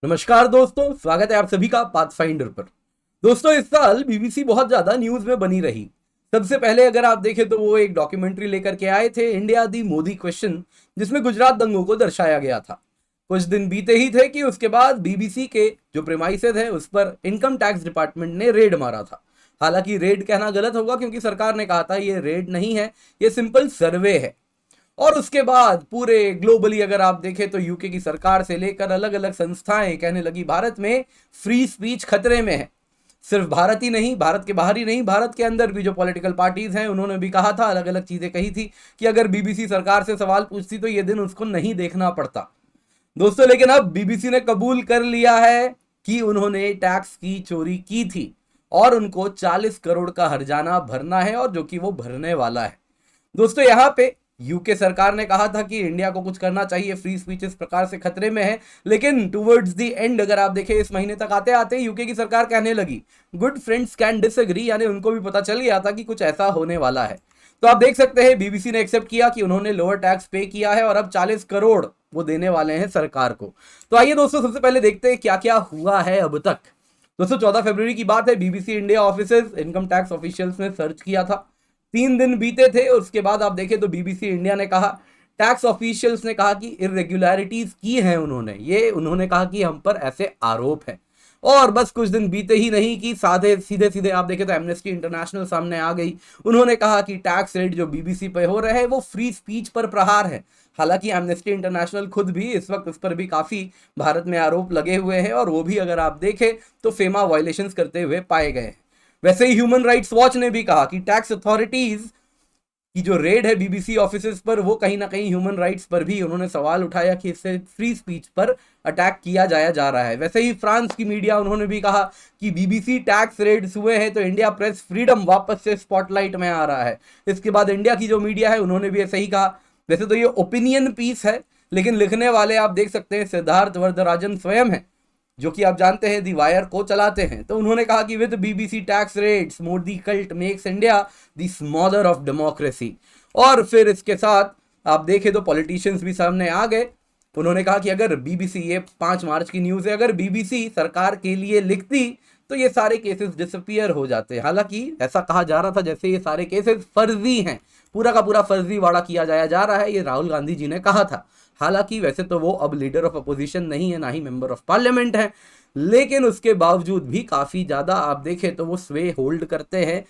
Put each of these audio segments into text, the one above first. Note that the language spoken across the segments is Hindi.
नमस्कार दोस्तों, स्वागत है आप सभी का पाथफाइंडर पर। दोस्तों, इस साल बीबीसी बहुत ज्यादा न्यूज में बनी रही। सबसे पहले अगर आप देखें तो वो एक डॉक्यूमेंट्री लेकर के आए थे, इंडिया दी मोदी क्वेश्चन, जिसमें गुजरात दंगों को दर्शाया गया था। कुछ दिन बीते ही थे कि उसके बाद बीबीसी के जो प्रेमाइसेस है उस पर इनकम टैक्स डिपार्टमेंट ने रेड मारा था। हालांकि रेड कहना गलत होगा क्योंकि सरकार ने कहा था ये रेड नहीं है, ये सिंपल सर्वे है। और उसके बाद पूरे ग्लोबली अगर आप देखें तो यूके की सरकार से लेकर अलग अलग संस्थाएं कहने लगी भारत में फ्री स्पीच खतरे में है। सिर्फ भारत ही नहीं, भारत के बाहर ही नहीं, भारत के अंदर भी जो पॉलिटिकल पार्टीज हैं उन्होंने भी कहा था, अलग अलग चीजें कही थी कि अगर बीबीसी सरकार से सवाल पूछती तो ये दिन उसको नहीं देखना पड़ता। दोस्तों, लेकिन अब बीबीसी ने कबूल कर लिया है कि उन्होंने टैक्स की चोरी की थी और उनको 40 करोड़ का हर्जाना भरना है, और जो कि वो भरने वाला है। दोस्तों, यहाँ पे यूके सरकार ने कहा था कि इंडिया को कुछ करना चाहिए, फ्री स्पीच इस प्रकार से खतरे में है। लेकिन टुवर्ड्स द एंड अगर आप देखें, इस महीने तक आते आते यूके की सरकार कहने लगी गुड फ्रेंड्स कैन डिसएग्री, यानी उनको भी पता चल गया था कि कुछ ऐसा होने वाला है। तो आप देख सकते हैं बीबीसी ने एक्सेप्ट किया कि उन्होंने लोअर टैक्स पे किया है और अब 40 करोड़ वो देने वाले हैं सरकार को। तो आइए दोस्तों, सबसे पहले देखते हैं क्या क्या हुआ है अब तक। दोस्तों, 14 फरवरी की बात है, BBC India offices income tax officials ने सर्च किया था। 3 दिन बीते थे, उसके बाद आप देखें तो बीबीसी इंडिया ने कहा, टैक्स ऑफिशियल्स ने कहा कि इरेगुलरिटीज की हैं उन्होंने कहा कि हम पर ऐसे आरोप है। और बस कुछ दिन बीते ही नहीं कि साधे सीधे सीधे आप देखें तो एमनेस्टी इंटरनेशनल सामने आ गई। उन्होंने कहा कि टैक्स रेट जो बीबीसी पे हो रहे हैं वो फ्री स्पीच पर प्रहार है। हालांकि एमनेस्टी इंटरनेशनल खुद भी इस वक्त उस पर भी काफी भारत में आरोप लगे हुए हैं, और वो भी अगर आप देखें तो फेमा वायलेशंस करते हुए पाए गए हैं। वैसे ही ह्यूमन राइट्स वॉच ने भी कहा कि टैक्स अथॉरिटीज की जो रेड है बीबीसी ऑफिसेज पर, वो कहीं ना कहीं ह्यूमन राइट्स पर भी उन्होंने सवाल उठाया कि इससे फ्री स्पीच पर अटैक किया जा रहा है। वैसे ही फ्रांस की मीडिया उन्होंने भी कहा कि बीबीसी टैक्स रेड्स हुए हैं तो इंडिया प्रेस फ्रीडम वापस से स्पॉटलाइट में आ रहा है। इसके बाद इंडिया की जो मीडिया है उन्होंने भी ऐसे ही कहा। वैसे तो ये ओपिनियन पीस है, लेकिन लिखने वाले आप देख सकते हैं सिद्धार्थ वरदराजन स्वयं है, जो कि आप जानते हैं दी वायर को चलाते हैं। तो उन्होंने कहा कि with BBC tax raids Modi cult makes India the smother of democracy. और फिर इसके साथ आप देखें तो पॉलिटिशियंस भी सामने आ गए। उन्होंने कहा कि अगर बीबीसी, ये 5 मार्च की न्यूज़ है, अगर बीबीसी सरकार के लिए लिखती तो ये सारे केसेस डिसअपियर हो जाते। हालांकि ऐसा कहा जा रहा था जैसे ये सारे केसेस फर्जी हैं, पूरा का पूरा फर्जीवाड़ा किया जा रहा है, ये राहुल गांधी जी ने कहा था। हालांकि वैसे तो वो अब लीडर ऑफ अपोजिशन नहीं है, ना ही मेंबर ऑफ पार्लियामेंट है, लेकिन उसके बावजूद भी काफी ज्यादा आप देखें तो वो स्वे होल्ड करते हैं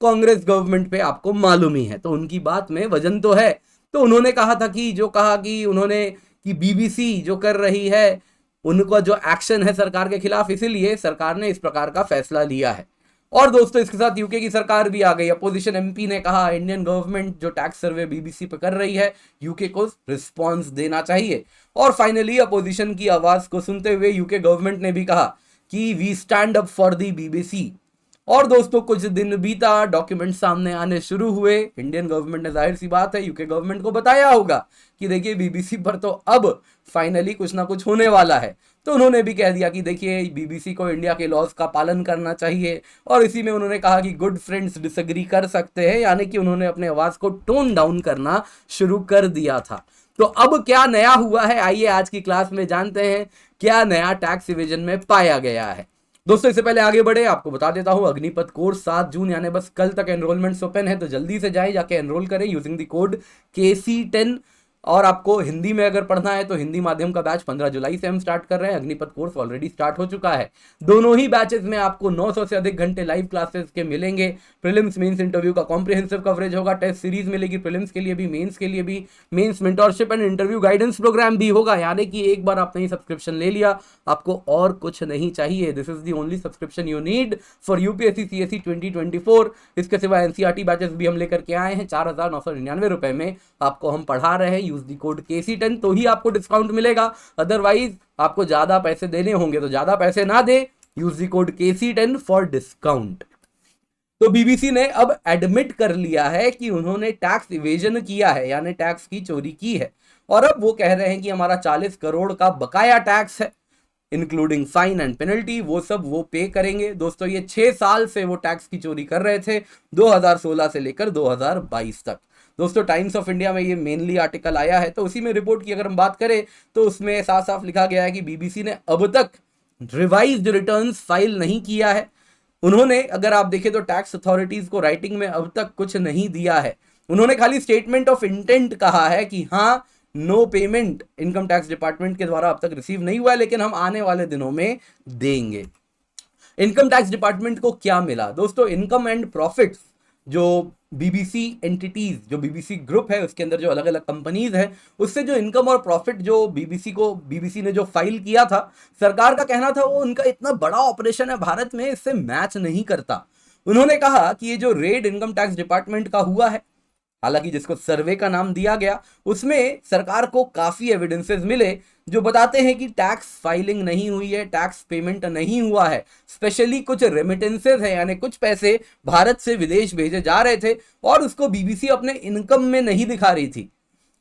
कांग्रेस गवर्नमेंट पे, आपको मालूम ही है। तो उनकी बात में वजन तो है। तो उन्होंने कहा था कि जो कहा कि उन्होंने कि बीबीसी जो कर रही है उनका जो एक्शन है सरकार के खिलाफ, इसीलिए सरकार ने इस प्रकार का फैसला लिया है। और दोस्तों, इसके साथ यूके की सरकार भी आ गई। अपोजिशन एमपी ने कहा इंडियन गवर्नमेंट जो टैक्स सर्वे बीबीसी पे कर रही है, यूके को रिस्पांस देना चाहिए। और फाइनली अपोजिशन की आवाज को सुनते हुए यूके गवर्नमेंट ने भी कहा कि we stand up for the BBC. और दोस्तों, कुछ दिन बीता, डॉक्यूमेंट सामने आने शुरू हुए। इंडियन गवर्नमेंट ने, जाहिर सी बात है, यूके गवर्नमेंट को बताया होगा कि देखिए बीबीसी पर तो अब फाइनली कुछ ना कुछ होने वाला है। तो उन्होंने भी कह दिया कि देखिए बीबीसी को इंडिया के लॉज का पालन करना चाहिए। और इसी में उन्होंने कहा कि गुड फ्रेंड्स डिसएग्री कर सकते हैं, यानी कि उन्होंने अपने आवाज को टोन डाउन करना शुरू कर दिया था। तो अब क्या नया हुआ है, आइए आज की क्लास में जानते हैं क्या नया टैक्स इवेजन में पाया गया है। दोस्तों, इससे पहले आगे बढ़े आपको बता देता हूं, अग्निपथ कोर्स 7 जून यानी बस कल तक एनरोलमेंट्स ओपन है, तो जल्दी से जाए जाके एनरोल करें यूजिंग द कोड KC10। और आपको हिंदी में अगर पढ़ना है तो हिंदी माध्यम का बैच 15 जुलाई से हम स्टार्ट कर रहे हैं। अग्निपथ कोर्स ऑलरेडी स्टार्ट हो चुका है। दोनों ही बैचेस में आपको 900 से अधिक घंटे लाइव क्लासेस के मिलेंगे। प्रीलिम्स मेंस इंटरव्यू का कॉम्प्रिहेंसिव कवरेज होगा, टेस्ट सीरीज मिलेगी प्रीलिम्स के लिए भी, मेंस के लिए भी, mains mentorship and interview guidance programme भी होगा। यानी कि एक बार आपने सब्सक्रिप्शन ले लिया, आपको और कुछ नहीं चाहिए। This is the only subscription you need for UPSC CSC 2024। इसके सिवा एनसीईआरटी बैचेस भी हम लेकर के आए हैं, 4,999 रुपए में आपको हम पढ़ा रहे हैं। यूज द कोड KC10 तो ही आपको डिस्काउंट मिलेगा, अदरवाइज आपको ज्यादा पैसे देने होंगे। तो ज्यादा पैसे ना दे, use the code KC10 for discount. तो बीबीसी ने अब एडमिट कर लिया है कि उन्होंने टैक्स इवेजन किया है, यानी टैक्स की चोरी की है। और अब वो कह रहे हैं कि हमारा 40 करोड़ का बकाया टैक्स है, इंक्लूडिंग फाइन एंड पेनल्टी, वो सब वो पे करेंगे। दोस्तों, ये 6 साल से वो टैक्स की चोरी कर रहे थे, 2016 से लेकर 2022 तक। दोस्तों टाइम्स ऑफ इंडिया में ये मेनली आर्टिकल आया है, तो उसी में रिपोर्ट की अगर हम बात करें तो उसमें साफ साफ लिखा गया है कि बीबीसी ने अब तक रिवाइज्ड रिटर्न्स फाइल नहीं किया है। उन्होंने अगर आप देखें तो टैक्स अथॉरिटीज को राइटिंग में अब तक कुछ नहीं दिया है। उन्होंने खाली स्टेटमेंट ऑफ इंटेंट कहा है कि हाँ, no payment income tax department के द्वारा अब तक रिसीव नहीं हुआ है, लेकिन हम आने वाले दिनों में देंगे। इनकम टैक्स डिपार्टमेंट को क्या मिला दोस्तों? इनकम एंड प्रॉफिट्स जो बीबीसी एंटिटीज, जो बीबीसी ग्रुप है उसके अंदर जो अलग अलग कंपनीज है, उससे जो इनकम और प्रॉफिट जो बीबीसी ने जो फाइल किया था, सरकार का कहना था वो उनका इतना बड़ा ऑपरेशन है भारत में, इससे मैच नहीं करता। उन्होंने कहा कि ये जो रेड इनकम टैक्स डिपार्टमेंट का हुआ है, हालांकि जिसको सर्वे का नाम दिया गया, उसमें सरकार को काफी एविडेंसेस मिले जो बताते हैं कि टैक्स फाइलिंग नहीं हुई है, टैक्स पेमेंट नहीं हुआ है। स्पेशली कुछ रेमिटेंसेस है, यानी कुछ पैसे भारत से विदेश भेजे जा रहे थे और उसको बीबीसी अपने इनकम में नहीं दिखा रही थी।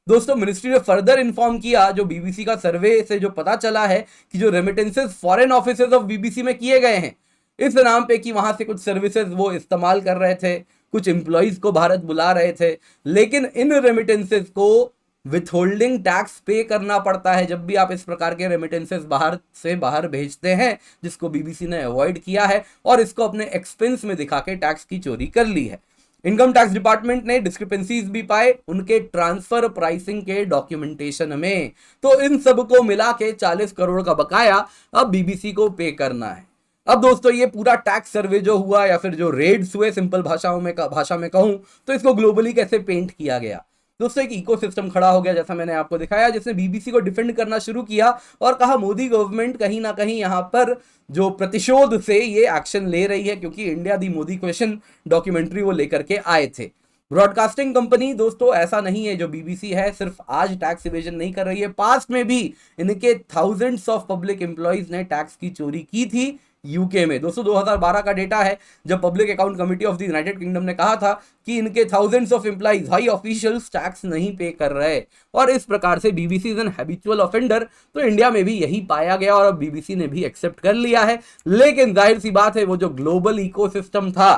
दोस्तों मिनिस्ट्री ने फर्दर इन्फॉर्म किया, जो बीबीसी का सर्वे से जो पता चला है कि जो remittances foreign offices of BBC में किए गए हैं इस नाम पे कि वहां से कुछ सर्विसेज वो इस्तेमाल कर रहे थे, कुछ एम्प्लॉइज को भारत बुला रहे थे, लेकिन इन रेमिटेंसेस को विथहोल्डिंग टैक्स पे करना पड़ता है जब भी आप इस प्रकार के रेमिटेंसेस बाहर से बाहर भेजते हैं, जिसको बीबीसी ने अवॉइड किया है और इसको अपने एक्सपेंस में दिखा के टैक्स की चोरी कर ली है। इनकम टैक्स डिपार्टमेंट ने डिस्क्रिपेंसीज भी पाए उनके ट्रांसफर प्राइसिंग के डॉक्यूमेंटेशन में। तो इन सब को मिला के 40 करोड़ का बकाया अब बीबीसी को पे करना है। अब दोस्तों ये पूरा टैक्स सर्वे जो हुआ या फिर जो रेड्स हुए, सिंपल भाषा में कहूं तो इसको ग्लोबली कैसे पेंट किया गया। दोस्तों एक इकोसिस्टम खड़ा हो गया, जैसा मैंने आपको दिखाया, जिसने बीबीसी को डिफेंड करना शुरू किया और कहा मोदी गवर्नमेंट कहीं ना कहीं यहां पर जो प्रतिशोध से ये एक्शन ले रही है, क्योंकि इंडिया दी मोदी क्वेश्चन डॉक्यूमेंट्री वो लेकर के आए थे। ब्रॉडकास्टिंग कंपनी दोस्तों ऐसा नहीं है, जो बीबीसी है सिर्फ आज टैक्स इवेजन नहीं कर रही है, पास्ट में भी इनके थाउजेंड्स ऑफ पब्लिक एम्प्लॉइज ने टैक्स की चोरी की थी यूके में। दोस्तों 2012 का डेटा है, जब public account committee of the United kingdom ने कहा था कि इनके thousands of employees, high officials tax नहीं पे कर रहे, और इस प्रकार से BBC is an habitual offender. तो इंडिया में भी यही पाया गया और अब बीबीसी ने भी एक्सेप्ट कर लिया है। लेकिन जाहिर सी बात है, वो जो ग्लोबल इकोसिस्टम था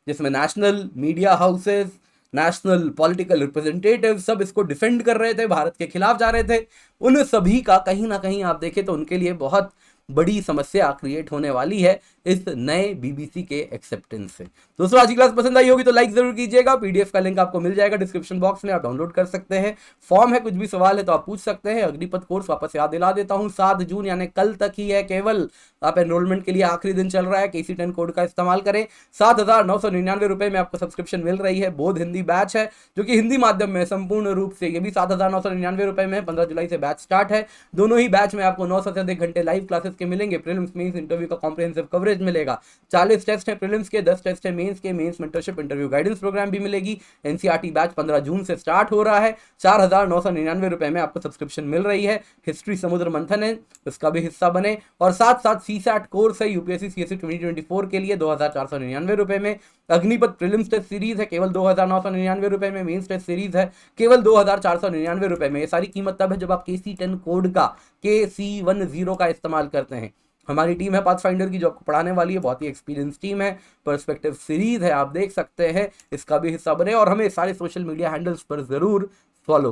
जिसमें national media houses, national political representative सब इसको डिफेंड कर रहे थे, भारत के खिलाफ जा रहे थे, उन सभी का कहीं ना कहीं आप देखें तो उनके लिए बहुत बड़ी समस्या क्रिएट होने वाली है इस नए बीबीसी के एक्सेप्टेंस से। दोस्तों आज की क्लास पसंद आई होगी तो लाइक जरूर कीजिएगा। पीडीएफ का लिंक आपको मिल जाएगा डिस्क्रिप्शन बॉक्स में, आप डाउनलोड कर सकते हैं। फॉर्म है, कुछ भी सवाल है तो आप पूछ सकते हैं। अग्निपथ कोर्स वापस याद दिला देता हूं, 7 जून यानी कल तक ही है केवल। आप एनरोलमेंट के लिए आखिरी दिन चल रहा है, KC10 कोड का इस्तेमाल करें। 7,999 रुपए में आपको सब्सक्रिप्शन मिल रही है। बोध हिंदी बैच है जो कि हिंदी माध्यम में संपूर्ण रूप से, ये भी 7,999 रुपए में 15 जुलाई से बैच स्टार्ट है। दोनों ही बैच में आपको 900 से अधिक घंटे लाइव क्लासेस के मिलेंगे। प्रीलिम्स मेंस इंटरव्यू का कॉम्प्रिहेंसिव कवरेज मिलेगा। 40 टेस्ट है प्रीलिम्स के, 10 टेस्ट है मेंस के। Mains mentorship interview guidance programme भी मिलेगी। एनसीईआरटी बैच 15 जून से स्टार्ट हो रहा है। 4,999 रुपए में आपको सब्सक्रिप्शन मिल रही है। हिस्ट्री समुद्र मंथन है, उसका भी हिस्सा बने। और साथ साथ CSAT कोर्स है यूपीएससी CSE 2024 के लिए 2,499 रुपए में। अग्निपथ प्रीलिम्स टेस्ट सीरीज है केवल 2,999 रुपए में। मेंस टेस्ट सीरीज है केवल 2,499 रुपए में। ये सारी कीमत तब है जब आप KC10 कोड का, KC10 का इस्तेमाल करते हैं। हमारी टीम है पाथफाइंडर की जो आपको पढ़ाने वाली है, बहुत ही एक्सपीरियंस टीम है। पर्सपेक्टिव सीरीज है, आप देख सकते हैं, इसका भी हिस्सा बने और हमें सारे सोशल मीडिया हैंडल्स पर जरूर फॉलो